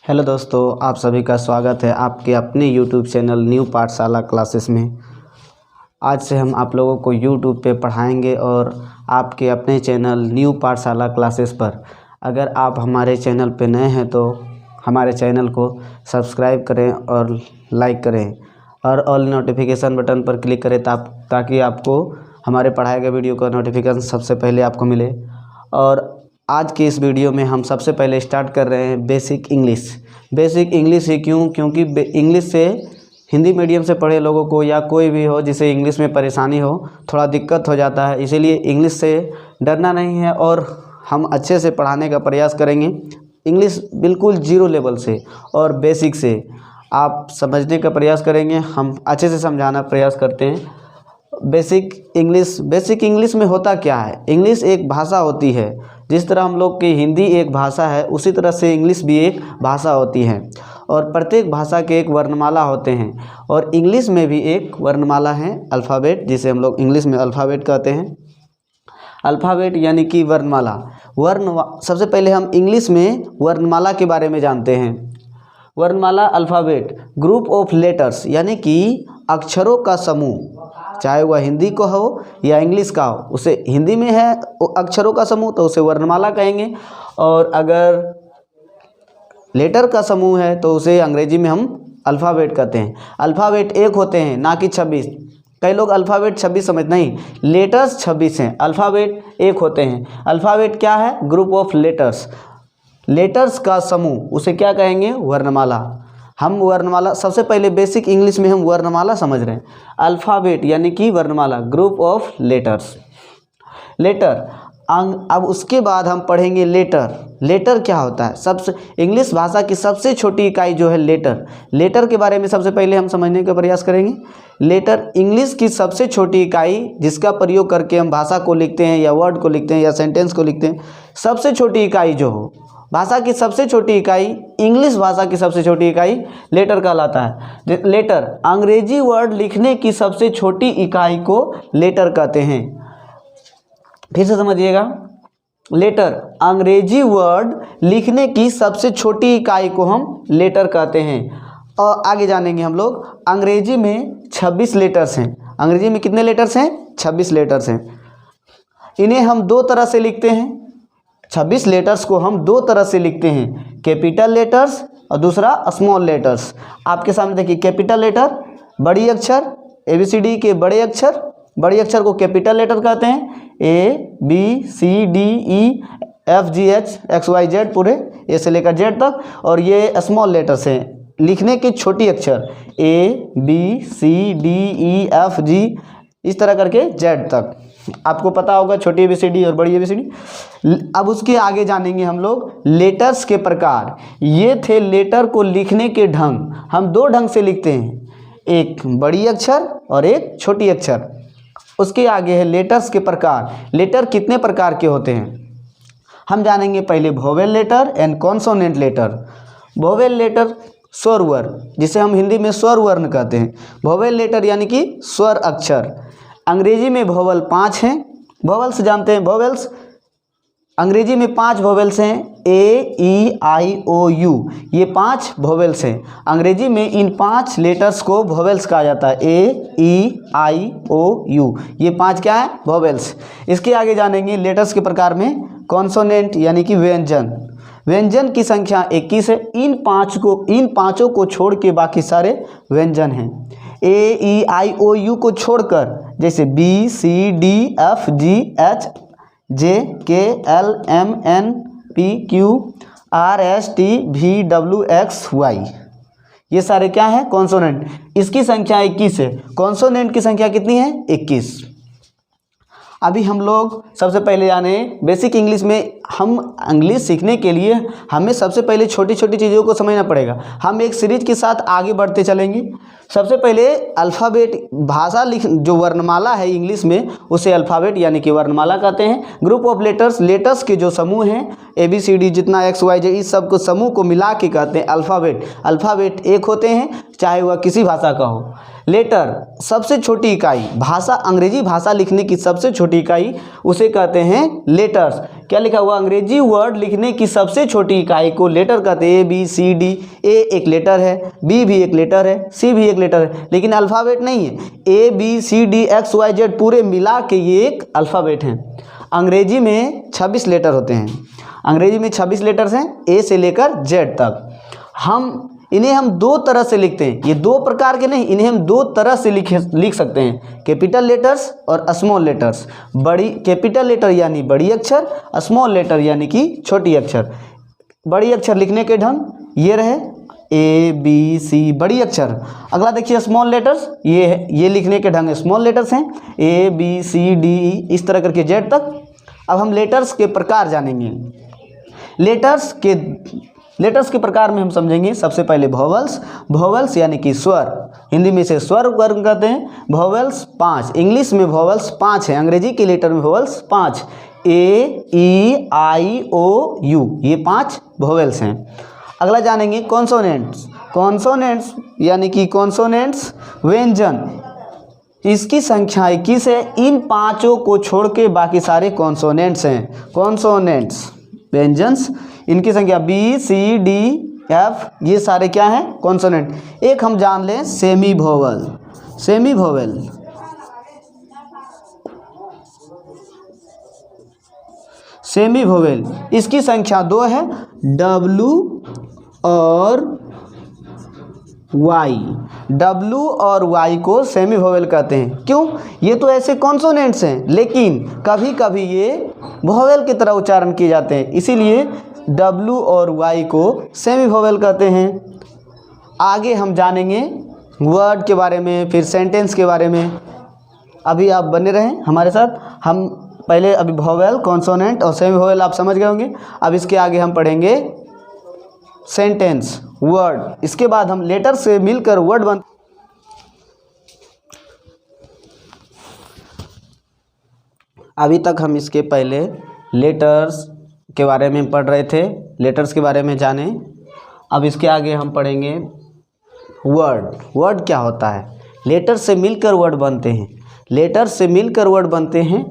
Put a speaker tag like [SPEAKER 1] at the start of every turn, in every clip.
[SPEAKER 1] Hello दोस्तों, आप सभी का स्वागत है आपके अपने यूट्यूब चैनल न्यू पाठशाला क्लासेस में। आज से हम आप लोगों को यूट्यूब पे पढ़ाएंगे और आपके अपने चैनल न्यू पाठशाला क्लासेस पर। अगर आप हमारे चैनल पे नए हैं तो हमारे चैनल को सब्सक्राइब करें और लाइक करें और ऑल नोटिफिकेशन बटन पर क्लिक करें ताकि आपको हमारे पढ़ाए गए वीडियो का नोटिफिकेशन सबसे पहले आपको मिले। और आज की इस वीडियो में हम सबसे पहले स्टार्ट कर रहे हैं बेसिक इंग्लिश। बेसिक इंग्लिश ही क्योंकि इंग्लिश से हिंदी मीडियम से पढ़े लोगों को या कोई भी हो जिसे इंग्लिश में परेशानी हो, थोड़ा दिक्कत हो जाता है, इसीलिए इंग्लिश से डरना नहीं है और हम अच्छे से पढ़ाने का प्रयास करेंगे। इंग्लिश बिल्कुल ज़ीरो लेवल से और बेसिक से आप समझने का प्रयास करेंगे। हम अच्छे से समझाना प्रयास करते हैं। बेसिक इंग्लिश में होता क्या है? इंग्लिश एक भाषा होती है। जिस तरह हम लोग की हिंदी एक भाषा है, उसी तरह से इंग्लिश भी एक भाषा होती है और प्रत्येक भाषा के एक वर्णमाला होते हैं और इंग्लिश में भी एक वर्णमाला है, अल्फ़ाबेट, जिसे हम लोग इंग्लिश में अल्फ़ाबेट कहते हैं। अल्फ़ाबेट यानी कि वर्णमाला। सबसे पहले हम इंग्लिश में वर्णमाला के बारे में जानते हैं। वर्णमाला अल्फ़ाबेट ग्रुप ऑफ लेटर्स यानी कि अक्षरों का समूह, चाहे वह हिंदी को हो या इंग्लिश का हो। उसे हिंदी में है अक्षरों का समूह तो उसे वर्णमाला कहेंगे, और अगर लेटर का समूह है तो उसे अंग्रेजी में हम अल्फ़ाबेट कहते हैं। अल्फ़ाबेट एक होते हैं, ना कि 26। कई लोग अल्फ़ाबेट 26 समझ नहीं, लेटर्स 26 हैं, अल्फ़ाबेट एक होते हैं। अल्फ़ाबेट क्या है? ग्रुप ऑफ लेटर्स, लेटर्स का समूह, उसे क्या कहेंगे? वर्णमाला। हम वर्णमाला सबसे पहले बेसिक इंग्लिश में हम वर्णमाला समझ रहे हैं। अल्फ़ाबेट यानी कि वर्णमाला, ग्रुप ऑफ लेटर्स, लेटर। अब उसके बाद हम पढ़ेंगे लेटर। लेटर क्या होता है? सबसे इंग्लिश भाषा की सबसे छोटी इकाई जो है लेटर। लेटर के बारे में सबसे पहले हम समझने का प्रयास करेंगे। लेटर इंग्लिश की सबसे छोटी इकाई जिसका प्रयोग करके हम भाषा को लिखते हैं या वर्ड को लिखते हैं या सेंटेंस को लिखते हैं। सबसे छोटी इकाई जो हो, भाषा की सबसे छोटी इकाई, इंग्लिश भाषा की सबसे छोटी इकाई लेटर कहलाता है। लेटर अंग्रेजी वर्ड लिखने की सबसे छोटी इकाई को लेटर कहते हैं। फिर से समझिएगा, लेटर अंग्रेजी वर्ड लिखने की सबसे छोटी इकाई को हम लेटर कहते हैं। और आगे जानेंगे हम लोग। अंग्रेजी में 26 लेटर्स हैं। अंग्रेजी में कितने लेटर्स हैं? 26 लेटर्स हैं। इन्हें हम दो तरह से लिखते हैं। 26 लेटर्स को हम दो तरह से लिखते हैं, कैपिटल लेटर्स और दूसरा स्मॉल लेटर्स। आपके सामने देखिए, कैपिटल लेटर बड़ी अक्षर, ABCD के बड़े अक्षर, बड़ी अक्षर को कैपिटल लेटर कहते हैं। ABCDEFGHXYZ पूरे ए से लेकर जेड तक। और ये स्मॉल लेटर्स हैं, लिखने की छोटी अक्षर, ABCDEFG इस तरह करके जेड तक। आपको पता होगा छोटी ABCD और बड़ी ABCD। अब उसके आगे जानेंगे हम लोग लेटर्स के प्रकार। ये थे लेटर को लिखने के ढंग। हम दो ढंग से लिखते हैं, एक बड़ी अक्षर और एक छोटी अक्षर। उसके आगे है लेटर्स के प्रकार। लेटर कितने प्रकार के होते हैं हम जानेंगे। पहले vowel letter and consonant letter. Vowel letter स्वर वर्ण, जिसे हम हिंदी में स्वर वर्ण कहते हैं। वोवेल लेटर यानी कि स्वर अक्षर। अंग्रेजी में वोवेल 5 हैं। वोवेल्स जानते हैं, वोवेल्स अंग्रेजी में 5 वोवेल्स हैं, AEIOU, ये 5 वोवेल्स हैं। अंग्रेजी में इन 5 लेटर्स को वोवेल्स कहा जाता है, AEIOU, ये 5 क्या है? वोवेल्स। इसके आगे जानेंगे लेटर्स के प्रकार में कॉन्सोनेंट यानी कि व्यंजन। व्यंजन की संख्या 21 है। इन पाँचों को छोड़ के बाकी सारे व्यंजन हैं। AEIOU को छोड़कर, जैसे BCDFGHJKLMNPQRSTVWXY, ये सारे क्या हैं? कॉन्सोनेंट। इसकी संख्या 21 है। कॉन्सोनेंट की संख्या कितनी है? 21। अभी हम लोग सबसे पहले जाने बेसिक इंग्लिश में। हम इंग्लिश सीखने के लिए हमें सबसे पहले छोटी छोटी चीज़ों को समझना पड़ेगा। हम एक सीरीज के साथ आगे बढ़ते चलेंगे। सबसे पहले अल्फ़ाबेट, भाषा जो वर्णमाला है इंग्लिश में, उसे अल्फ़ाबेट यानी कि वर्णमाला कहते हैं। ग्रुप ऑफ लेटर्स, लेटर्स के जो समूह हैं, ABCD जितना XYZ, इस सब को समूह को मिला के कहते हैं अल्फ़ाबेट। अल्फ़ाबेट एक होते हैं, चाहे वह किसी भाषा का हो। लेटर सबसे छोटी इकाई, भाषा अंग्रेजी भाषा लिखने की सबसे छोटी इकाई, उसे कहते हैं लेटर्स। क्या लिखा हुआ, अंग्रेजी वर्ड लिखने की सबसे छोटी इकाई को लेटर कहते हैं। ABCD, ए एक लेटर है, बी भी एक लेटर है, सी भी एक लेटर है, लेकिन अल्फ़ाबेट नहीं है। ABCDXYZ पूरे मिला के ये एक अल्फ़ाबेट है। अंग्रेजी में 26 लेटर होते हैं, अंग्रेजी में 26 लेटर्स हैं, ए से लेकर जेड तक। इन्हें हम दो तरह से लिखते हैं, ये दो प्रकार के नहीं, इन्हें हम दो तरह से लिख सकते हैं, कैपिटल लेटर्स और स्मॉल लेटर्स। बड़ी कैपिटल लेटर यानी बड़ी अक्षर, स्मॉल लेटर यानी कि छोटी अक्षर। बड़ी अक्षर लिखने के ढंग ये रहे, ABC बड़ी अक्षर। अगला देखिए स्मॉल लेटर्स, ये लिखने के ढंग स्मॉल लेटर्स हैं, ABCD इस तरह करके जेड तक। अब हम लेटर्स के प्रकार जानेंगे। लेटर्स के प्रकार में हम समझेंगे सबसे पहले वोवेल्स यानी कि स्वर, हिंदी में इसे स्वर वर्ग कहते हैं। वोवेल्स 5, इंग्लिश में वोवेल्स 5 हैं, अंग्रेजी के लेटर में वोवेल्स 5, AEIOU ये 5 वोवेल्स हैं। अगला जानेंगे कॉन्सोनेंट्स यानी कि कॉन्सोनेंट्स व्यंजन, इसकी संख्या 21 है। इन 5 को छोड़ के बाकी सारे कॉन्सोनेंट्स हैं। कॉन्सोनेंट्स व्यंजन्स, इनकी संख्या BCDF ये सारे क्या हैं, कॉन्सोनेंट। एक हम जान लें सेमी वोवेल, इसकी संख्या 2 है, W और Y को सेमी वोवेल कहते हैं। क्यों, ये तो ऐसे कॉन्सोनेंट्स हैं, लेकिन कभी कभी ये वोवेल की तरह उच्चारण किए जाते हैं, इसीलिए W और Y को सेमी वोवेल कहते हैं। आगे हम जानेंगे वर्ड के बारे में, फिर सेंटेंस के बारे में। अभी आप बने रहें हमारे साथ। हम पहले अभी वोवेल, कॉन्सोनेंट और सेमी वोवेल आप समझ गए होंगे। अब इसके आगे हम पढ़ेंगे सेंटेंस, वर्ड। इसके बाद हम लेटर से मिलकर वर्ड बन। अभी तक हम इसके पहले लेटर्स के बारे में पढ़ रहे थे, लेटर्स के बारे में जाने। अब इसके आगे हम पढ़ेंगे वर्ड क्या होता है। लेटर से मिलकर वर्ड बनते हैं।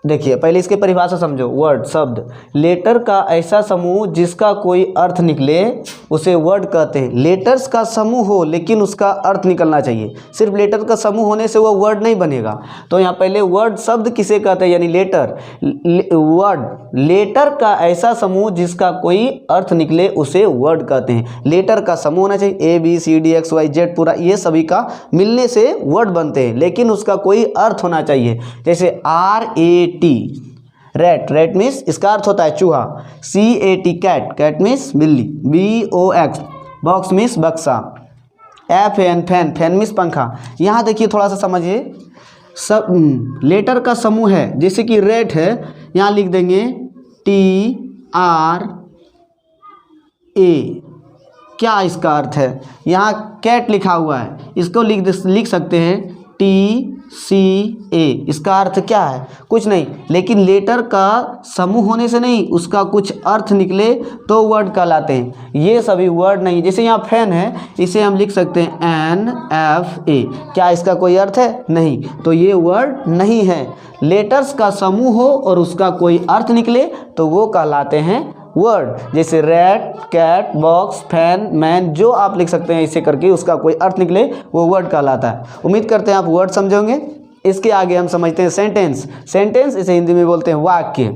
[SPEAKER 1] देखिए पहले इसके परिभाषा समझो। वर्ड शब्द, लेटर का ऐसा समूह जिसका कोई अर्थ निकले उसे वर्ड कहते हैं। लेटर्स का समूह हो लेकिन उसका अर्थ निकलना चाहिए, सिर्फ लेटर का समूह होने से वो वर्ड नहीं बनेगा। तो यहाँ पहले वर्ड शब्द किसे कहते हैं, यानी लेटर। वर्ड लेटर का ऐसा समूह जिसका कोई अर्थ निकले उसे वर्ड कहते हैं। लेटर का समूह होना चाहिए, ABCDXYZ पूरा, ये सभी का मिलने से वर्ड बनते हैं, लेकिन उसका कोई अर्थ होना चाहिए। जैसे RAT रैट मीन्स इसका अर्थ होता है चूहा। CAT कैट मीन्स बिल्ली। BOX बॉक्स मीन्स बक्सा। FN फैन मीन्स पंखा। यहाँ देखिए थोड़ा सा समझिए, सब लेटर का समूह है। जैसे कि रेट है, यहाँ लिख देंगे TRA, क्या इसका अर्थ है। यहाँ कैट लिखा हुआ है, इसको लिख सकते हैं TCA, इसका अर्थ क्या है, कुछ नहीं। लेकिन लेटर का समूह होने से नहीं, उसका कुछ अर्थ निकले तो वर्ड कहलाते हैं। ये सभी वर्ड नहीं। जैसे यहाँ फैन है, इसे हम लिख सकते हैं NFA, क्या इसका कोई अर्थ है, नहीं, तो ये वर्ड नहीं है। लेटर्स का समूह हो और उसका कोई अर्थ निकले तो वो कहलाते हैं वर्ड। जैसे rat, cat, box, fan, man, जो आप लिख सकते हैं इसे करके उसका कोई अर्थ निकले वो वर्ड कहलाता है। उम्मीद करते हैं आप वर्ड समझोगे। इसके आगे हम समझते हैं सेंटेंस इसे हिंदी में बोलते हैं वाक्य।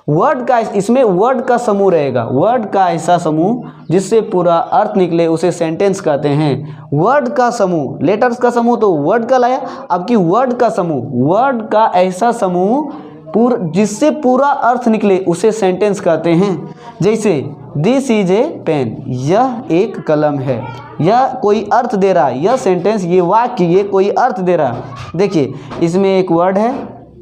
[SPEAKER 1] वर्ड का, इसमें वर्ड का समूह रहेगा। वर्ड का ऐसा समूह जिससे पूरा अर्थ निकले उसे सेंटेंस कहते हैं। वर्ड का समूह, लेटर्स का समूह तो वर्ड का लाया, अब की वर्ड का समूह, वर्ड का ऐसा समूह जिससे पूरा अर्थ निकले उसे सेंटेंस कहते हैं। जैसे दिस इज ए पेन, यह एक कलम है, यह कोई अर्थ दे रहा है। यह सेंटेंस, ये वाक्य, ये कोई अर्थ दे रहा है। देखिए इसमें एक वर्ड है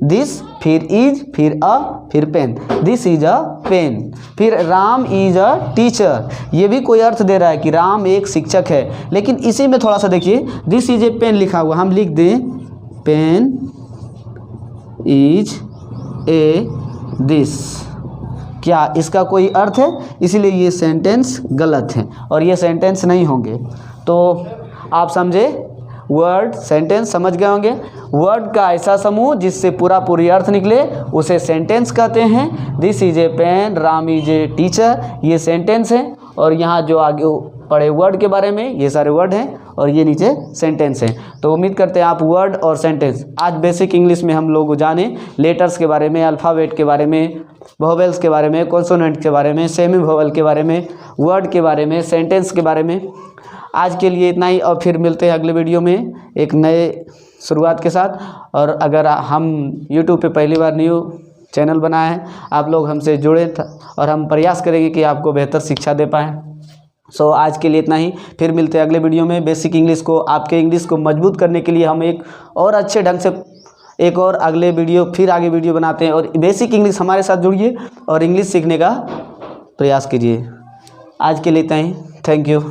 [SPEAKER 1] दिस, फिर इज, फिर अ, फिर pen. This is a pen. फिर राम इज अ टीचर, ये भी कोई अर्थ दे रहा है कि राम एक शिक्षक है। लेकिन इसी में थोड़ा सा देखिए, दिस इज ए पेन लिखा हुआ, हम लिख दें पेन इज ए दिस, क्या इसका कोई अर्थ है, इसीलिए ये सेंटेंस गलत है और ये सेंटेंस नहीं होंगे। तो आप समझे, वर्ड सेंटेंस समझ गए होंगे। वर्ड का ऐसा समूह जिससे पूरी अर्थ निकले उसे सेंटेंस कहते हैं। This is a pen, Ram is a teacher, ये सेंटेंस है। और यहाँ जो आगे पढ़े वर्ड के बारे में, ये सारे वर्ड हैं और ये नीचे सेंटेंस है। तो उम्मीद करते हैं आप वर्ड और सेंटेंस आज बेसिक इंग्लिश में हम लोग जाने लेटर्स के बारे में, अल्फ़ाबेट के बारे में, वोवेल्स के बारे में, कॉन्सोनेंट के बारे में, सेमी वोवेल के बारे में, वर्ड के बारे में, सेंटेंस के बारे में। आज के लिए इतना ही और फिर मिलते हैं अगले वीडियो में एक नए शुरुआत के साथ। और अगर हम YouTube पे पहली बार न्यू चैनल बनाए हैं, आप लोग हमसे जुड़े और हम प्रयास करेंगे कि आपको बेहतर शिक्षा दे पाएँ। सो आज के लिए इतना ही, फिर मिलते हैं अगले वीडियो में। बेसिक इंग्लिश को, आपके इंग्लिश को मजबूत करने के लिए हम एक और अच्छे ढंग से एक और अगले वीडियो फिर आगे वीडियो बनाते हैं। और बेसिक इंग्लिश हमारे साथ जुड़िए और इंग्लिश सीखने का प्रयास कीजिए। आज के लिए इतना ही, थैंक यू।